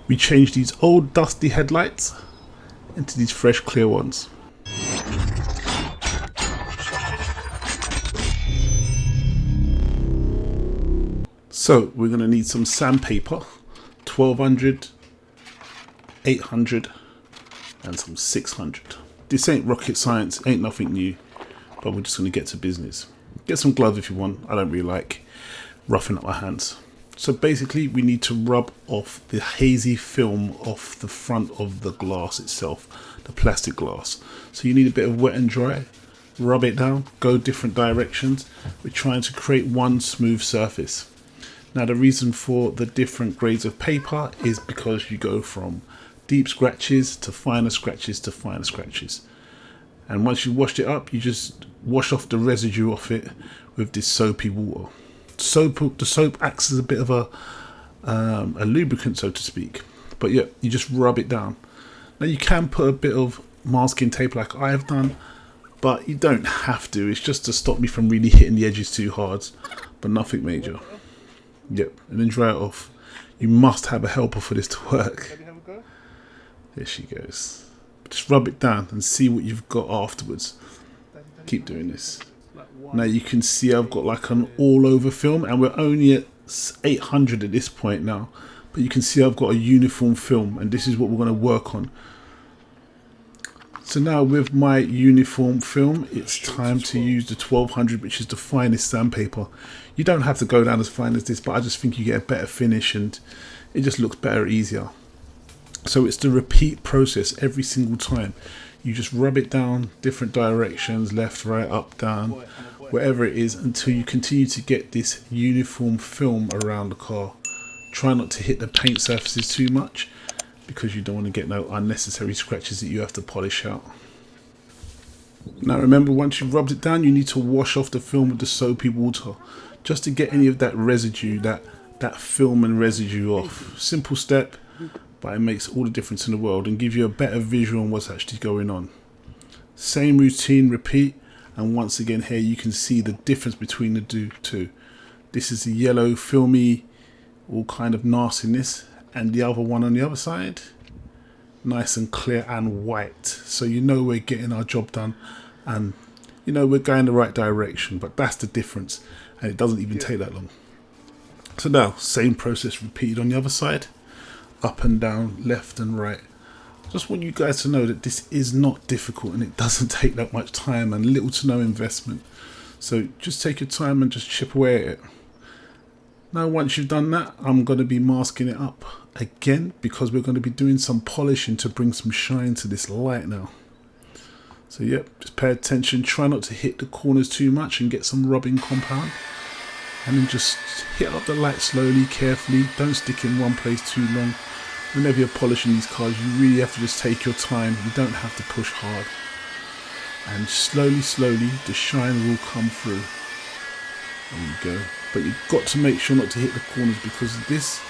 we changed these old dusty headlights into these fresh clear ones. So we're going to need some sandpaper, 1200, 800 and some 600. This ain't rocket science, ain't nothing new, but we're just going to get to business. Get some gloves if you want. I don't really like roughing up my hands. So basically we need to rub off the hazy film off the front of the glass itself, the plastic glass. So you need a bit of wet and dry, rub it down, go different directions. We're trying to create one smooth surface. Now the reason for the different grades of paper is because you go from deep scratches to finer scratches to finer scratches. And once you washed it up, you just wash off the residue off it with this soapy water. The soap acts as a bit of a lubricant, so to speak. But yeah, you just rub it down. Now you can put a bit of masking tape like I've done, but you don't have to. It's just to stop me from really hitting the edges too hard, but nothing major. Yep, and then dry it off. You must have a helper for this to work. There she goes. Just rub it down and see what you've got afterwards. Keep doing this. Now you can see I've got like an all over film, and we're only at 800 at this point now, but you can see I've got a uniform film, and this is what we're going to work on. So now with my uniform film, it's time to use the 1200, which is the finest sandpaper. You don't have to go down as fine as this, but I just think you get a better finish and it just looks better, easier. So it's the repeat process every single time. You just rub it down different directions, left, right, up, down, wherever it is, until you continue to get this uniform film around the car. Try not to hit the paint surfaces too much, because you don't want to get no unnecessary scratches that you have to polish out. Now remember, once you've rubbed it down, you need to wash off the film with the soapy water, just to get any of that residue, that film and residue off. Simple step, but it makes all the difference in the world and gives you a better visual on what's actually going on. Same routine, repeat, and once again here you can see the difference between the two. This is the yellow filmy, all kind of nastiness, and the other one on the other side, nice and clear and white. So you know we're getting our job done, and you know we're going the right direction. But that's the difference, and it doesn't even take that long. So now, same process repeated on the other side, up and down, left and right. Just want you guys to know that this is not difficult, and it doesn't take that much time and little to no investment. So just take your time and just chip away at it. Now once you've done that, I'm going to be masking it up again, because we're going to be doing some polishing to bring some shine to this light now. So yep, just pay attention, try not to hit the corners too much and get some rubbing compound, and then just hit up the light slowly, carefully. Don't stick in one place too long. Whenever you're polishing these cars, you really have to just take your time. You don't have to push hard, and slowly the shine will come through. There you go. But you've got to make sure not to hit the corners, because this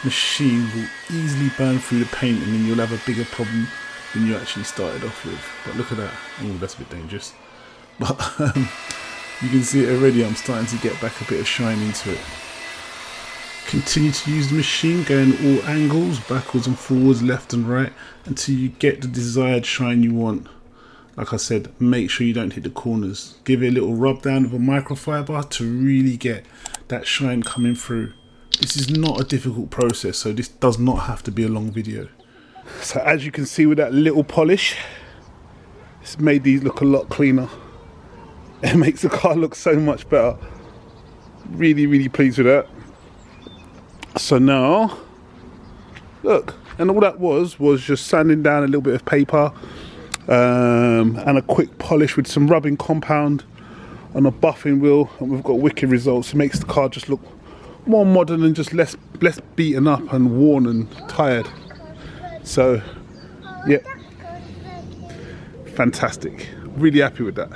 machine will easily burn through the paint, and then you'll have a bigger problem than you actually started off with. But look at that. Oh, that's a bit dangerous. But you can see it already. I'm starting to get back a bit of shine into it. Continue to use the machine, going all angles, backwards and forwards, left and right, until you get the desired shine you want. Like I said, make sure you don't hit the corners. Give it a little rub down with a microfiber to really get that shine coming through. This is not a difficult process, so this does not have to be a long video. So as you can see with that little polish, it's made these look a lot cleaner. It makes the car look so much better. Really pleased with that. So now, look, and all that was just sanding down a little bit of paper, and a quick polish with some rubbing compound on a buffing wheel, and we've got wicked results. It makes the car just look more modern and just less beaten up and worn and tired. So yeah, fantastic, really happy with that.